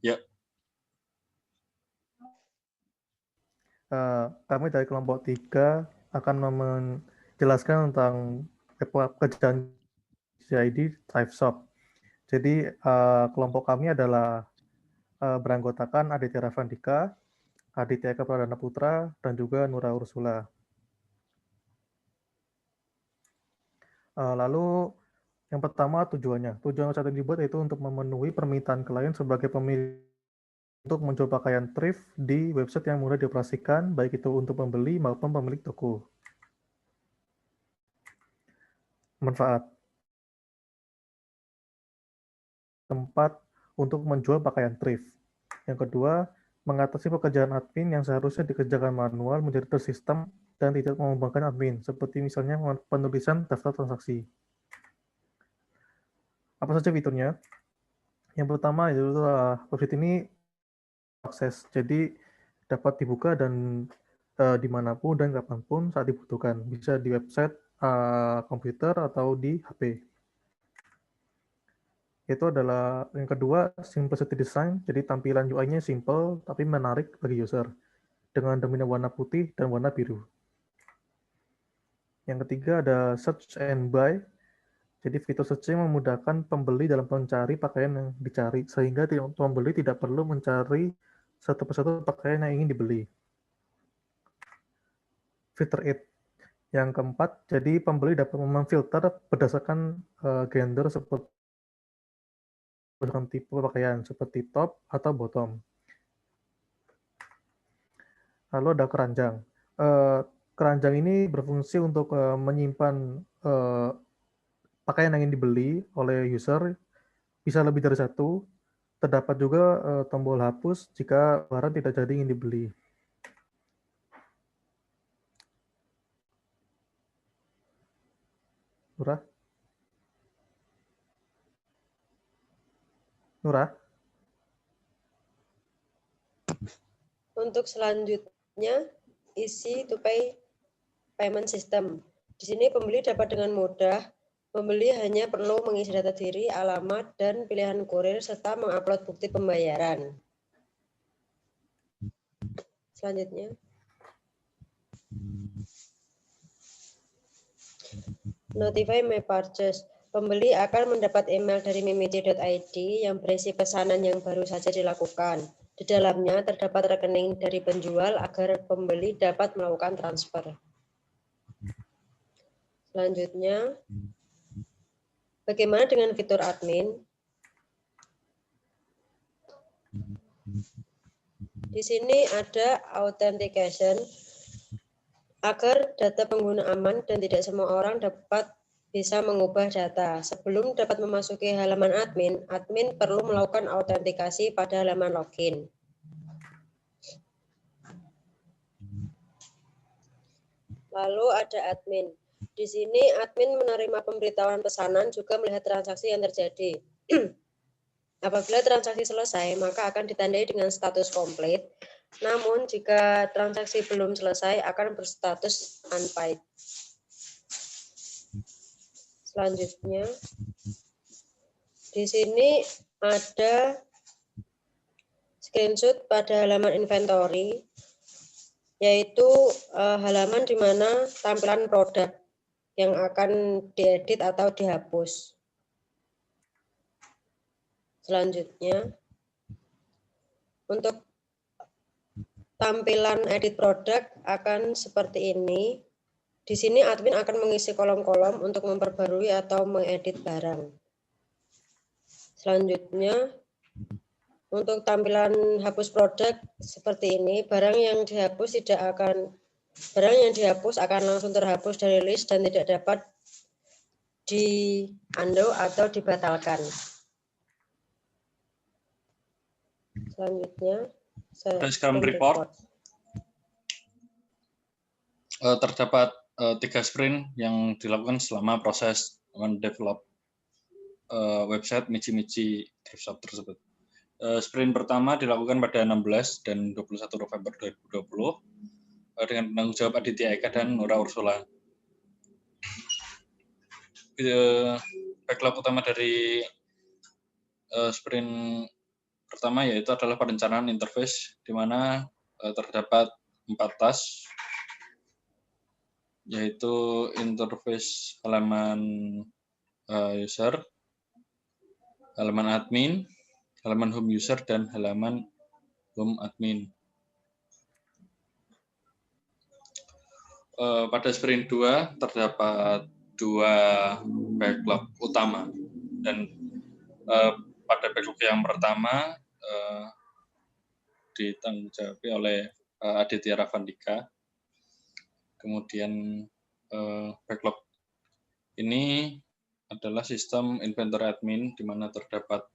Ya. Kami dari kelompok 3 akan menjelaskan tentang pekerjaan CID TribeShop. Jadi kelompok kami adalah beranggotakan Aditya Ravandika, Aditya Eka Pradana Putra, dan juga Nura Ursula. Lalu yang pertama tujuannya. Tujuan website yang dibuat itu untuk memenuhi permintaan klien sebagai pemilik untuk menjual pakaian thrift di website yang mudah dioperasikan, baik itu untuk pembeli maupun pemilik toko. Manfaat. Tempat untuk menjual pakaian thrift. Yang kedua, mengatasi pekerjaan admin yang seharusnya dikerjakan manual menjadi tersistem dan tidak membebankan admin, seperti misalnya penulisan daftar transaksi. Apa saja fiturnya? Yang pertama itu website ini akses, jadi dapat dibuka dan dimanapun dan kapanpun saat dibutuhkan. Bisa di website, komputer, atau di HP. Itu adalah yang kedua, simplicity design, jadi tampilan UI-nya simple tapi menarik bagi user dengan dominan warna putih dan warna biru. Yang ketiga ada search and buy, jadi fitur searching memudahkan pembeli dalam mencari pakaian yang dicari, sehingga pembeli tidak perlu mencari satu persatu pakaian yang ingin dibeli. Filter it. Yang keempat, jadi pembeli dapat memfilter berdasarkan gender seperti berdasarkan tipe pakaian seperti top atau bottom. Lalu ada keranjang. Keranjang ini berfungsi untuk menyimpan pakaian yang ingin dibeli oleh user, bisa lebih dari satu. Terdapat juga tombol hapus jika barang tidak jadi ingin dibeli. Nurah? Nurah? Untuk selanjutnya, isi to pay payment system. Di sini pembeli dapat dengan mudah. Pembeli hanya perlu mengisi data diri, alamat, dan pilihan kurir, serta mengupload bukti pembayaran. Selanjutnya. Notify my purchase. Pembeli akan mendapat email dari mimici.id yang berisi pesanan yang baru saja dilakukan. Di dalamnya terdapat rekening dari penjual agar pembeli dapat melakukan transfer. Selanjutnya, bagaimana dengan fitur admin? Di sini ada authentication agar data pengguna aman dan tidak semua orang dapat bisa mengubah data. Sebelum dapat memasuki halaman admin, admin perlu melakukan autentikasi pada halaman login. Lalu ada admin. Di sini admin menerima pemberitahuan pesanan juga melihat transaksi yang terjadi. Apabila transaksi selesai, maka akan ditandai dengan status komplit. Namun jika transaksi belum selesai, akan berstatus unpaid. Selanjutnya, di sini ada screenshot pada halaman inventory, yaitu halaman di mana tampilan produk yang akan diedit atau dihapus. Selanjutnya, untuk tampilan edit produk akan seperti ini. Di sini admin akan mengisi kolom-kolom untuk memperbarui atau mengedit barang. Selanjutnya, untuk tampilan hapus produk seperti ini, barang yang dihapus akan langsung terhapus dari list dan tidak dapat di-undo atau dibatalkan. Selanjutnya, Pada Scrum Report terdapat 3 sprint yang dilakukan selama proses mendevelop website Michi Thrift Shop tersebut. Sprint pertama dilakukan pada 16 dan 21 November 2020 dengan penanggung jawab Aditya Eka dan Nura Ursula. Backlog utama dari sprint pertama yaitu adalah perencanaan interface, di mana terdapat 4 task, yaitu interface halaman user, halaman admin, halaman home user, dan halaman home admin. Pada sprint 2 terdapat 2 backlog utama, dan pada backlog yang pertama ditanggung jawab oleh Aditya Ravandika. Kemudian backlog ini adalah sistem inventory admin, di mana terdapat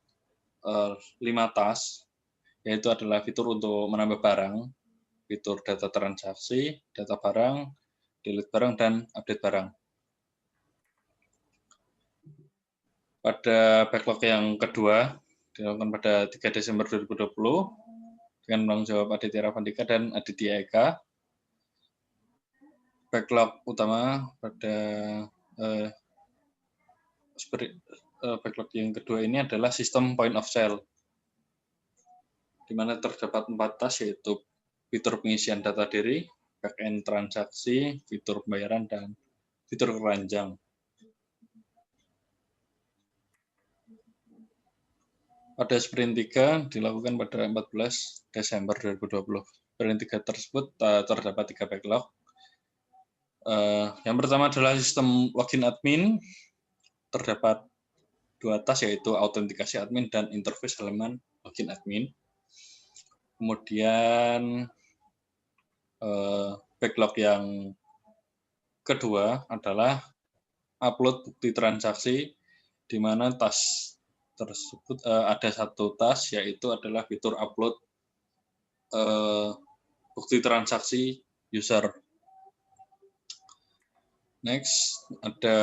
5 task, yaitu adalah fitur untuk menambah barang, fitur data transaksi, data barang, delete barang, dan update barang. Pada backlog yang kedua, dilakukan pada 3 Desember 2020, dengan penanggung jawab Aditya Ravandika dan Aditya Eka. Backlog utama pada backlog yang kedua ini adalah sistem point of sale, di mana terdapat 4 task, yaitu fitur pengisian data diri, backend transaksi, fitur pembayaran, dan fitur keranjang. Pada sprint 3 dilakukan pada 14 Desember 2020. Sprint 3 tersebut terdapat 3 backlog. Yang pertama adalah sistem login admin, terdapat 2 task, yaitu autentikasi admin dan interface halaman login admin. Kemudian backlog yang kedua adalah upload bukti transaksi, di mana task tersebut ada 1 task, yaitu adalah fitur upload bukti transaksi user. Next, ada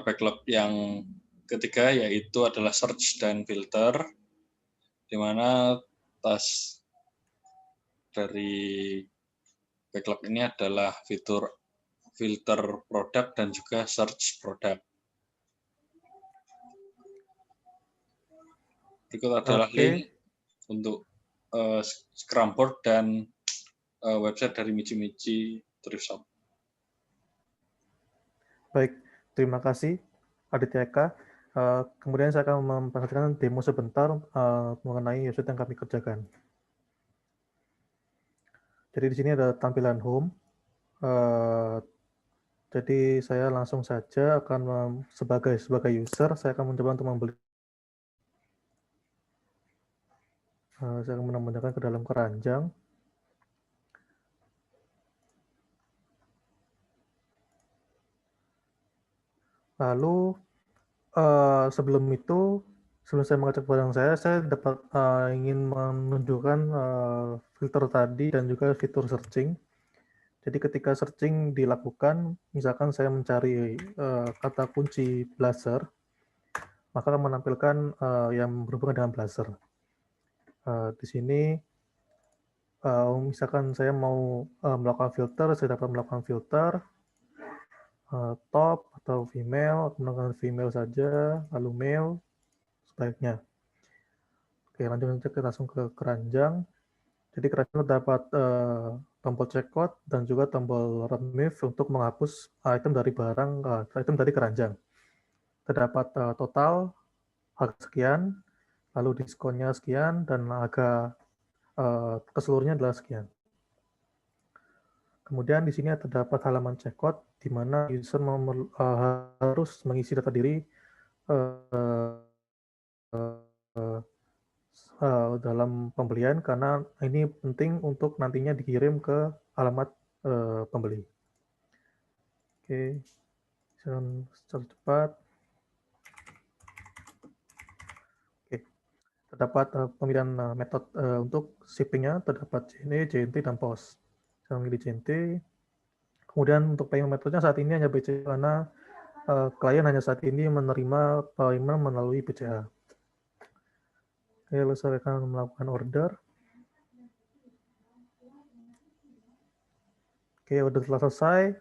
backlog yang ketiga, yaitu adalah search dan filter, di mana task dari backlog ini adalah fitur filter produk dan juga search produk. Berikut adalah link untuk Scrum board dan website dari Michi Thrift Shop. Baik, terima kasih Aditya Eka. Kemudian saya akan memperhatikan demo sebentar mengenai website yang kami kerjakan. Jadi di sini ada tampilan home. Jadi saya langsung saja akan sebagai user, saya akan mencoba untuk membeli. Saya akan menambahkan ke dalam keranjang. Lalu sebelum saya mengecek barang saya dapat ingin menunjukkan filter tadi dan juga fitur searching. Jadi ketika searching dilakukan, misalkan saya mencari kata kunci Blazor, maka akan menampilkan yang berhubungan dengan Blazor. Di sini, misalkan saya mau melakukan filter, saya dapat melakukan filter, top atau female, aku menggunakan female saja, lalu male, sebaiknya. Oke, lanjut kita langsung ke keranjang. Jadi keranjang terdapat tombol checkout dan juga tombol remove untuk menghapus item dari item dari keranjang. Terdapat total harga sekian, lalu diskonnya sekian, dan harga keseluruhannya adalah sekian. Kemudian di sini terdapat halaman checkout, di mana user harus mengisi data diri dalam pembelian, karena ini penting untuk nantinya dikirim ke alamat pembeli. Oke, secara cepat. Oke, terdapat pemilihan metode untuk shippingnya, terdapat JNE, JNT, dan POS. Saya memilih JNT. Kemudian untuk payment metodenya saat ini hanya BCA, karena klien hanya saat ini menerima payment melalui BCA. Oke, lalu saya akan melakukan order. Oke, order telah selesai.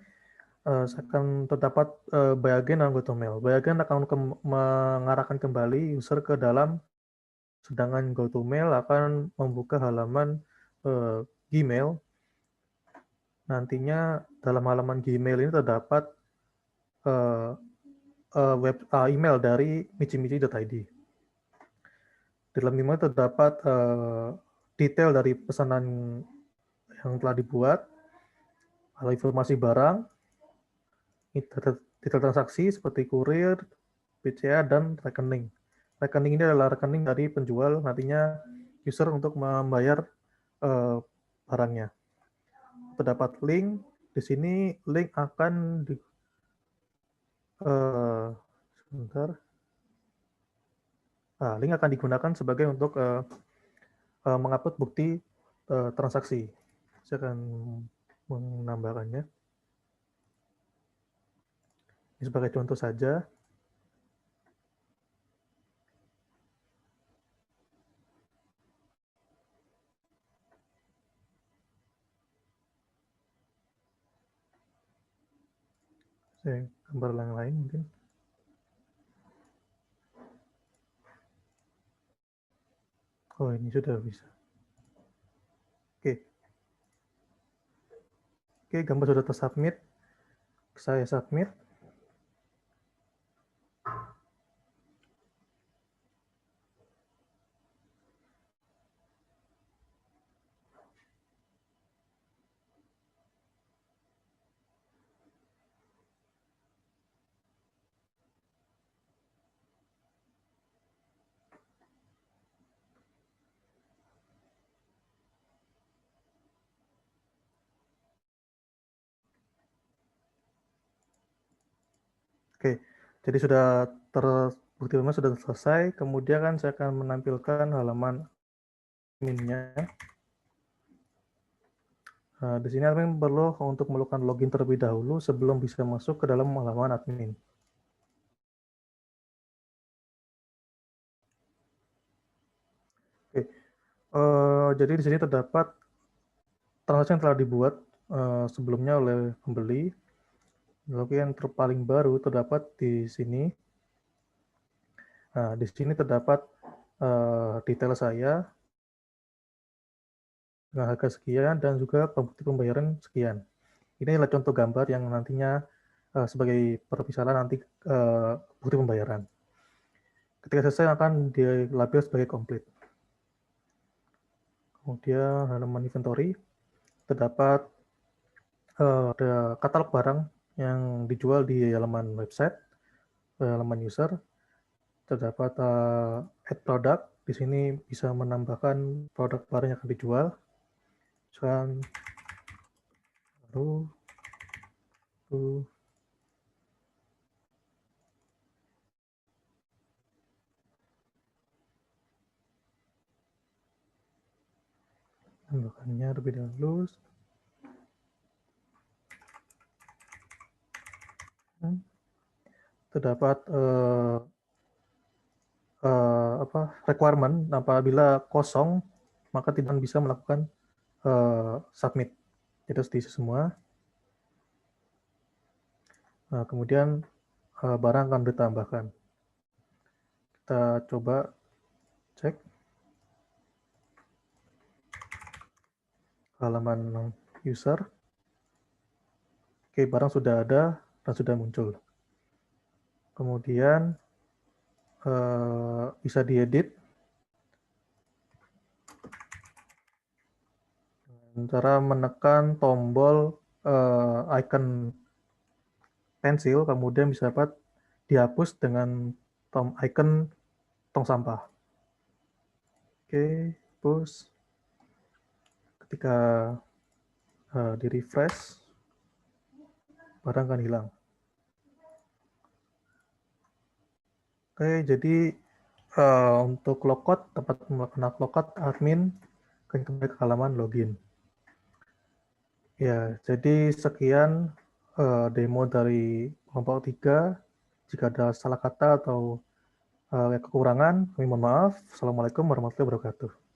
Saya akan terdapat buy again dan go to mail. Buy again akan mengarahkan kembali user ke dalam Sedangkan GoToMail akan membuka halaman Gmail. Nantinya dalam halaman Gmail ini terdapat email dari michi.id. Dalam email terdapat detail dari pesanan yang telah dibuat, lalu informasi barang, detail transaksi seperti kurir, BCA, dan rekening. Rekening ini adalah rekening dari penjual, nantinya user untuk membayar barangnya. Terdapat link, di sini link akan link akan digunakan sebagai untuk mengupload bukti transaksi. Saya akan menambahkannya. Ini sebagai contoh saja. Saya gambar yang lain mungkin. Oh, ini sudah bisa. Oke, gambar sudah tersubmit. Saya submit. Oke, jadi sudah terbukti memang sudah selesai. Kemudian kan saya akan menampilkan halaman adminnya. Di sini admin perlu untuk melakukan login terlebih dahulu sebelum bisa masuk ke dalam halaman admin. Oke, jadi di sini terdapat transaksi yang telah dibuat sebelumnya oleh pembeli. Lalu yang paling baru terdapat di sini. Nah, di sini terdapat detail saya dengan harga sekian dan juga bukti pembayaran sekian. Ini adalah contoh gambar yang nantinya sebagai permisalan nanti bukti pembayaran. Ketika selesai akan dilabel sebagai komplit. Kemudian halaman inventory terdapat ada katalog barang yang dijual di halaman website, halaman user. Terdapat add product, di sini bisa menambahkan produk barang yang akan dijual. Misalkan tambahkannya lebih dahulu. Terdapat requirement apabila kosong maka tidak bisa melakukan submit. Itu diisi semua. Nah, kemudian barang akan ditambahkan. Kita coba cek halaman user. Oke, barang sudah ada dan sudah muncul. Kemudian bisa diedit dengan cara menekan tombol icon pensil, kemudian bisa dapat dihapus dengan icon tong sampah. Oke, push. Ketika di refresh, barang akan hilang. Oke, jadi untuk logout, tempat melakukan logout admin akan kembali ke halaman login. Ya, jadi sekian demo dari kelompok 3. Jika ada salah kata atau kekurangan, kami mohon maaf. Assalamualaikum warahmatullahi wabarakatuh.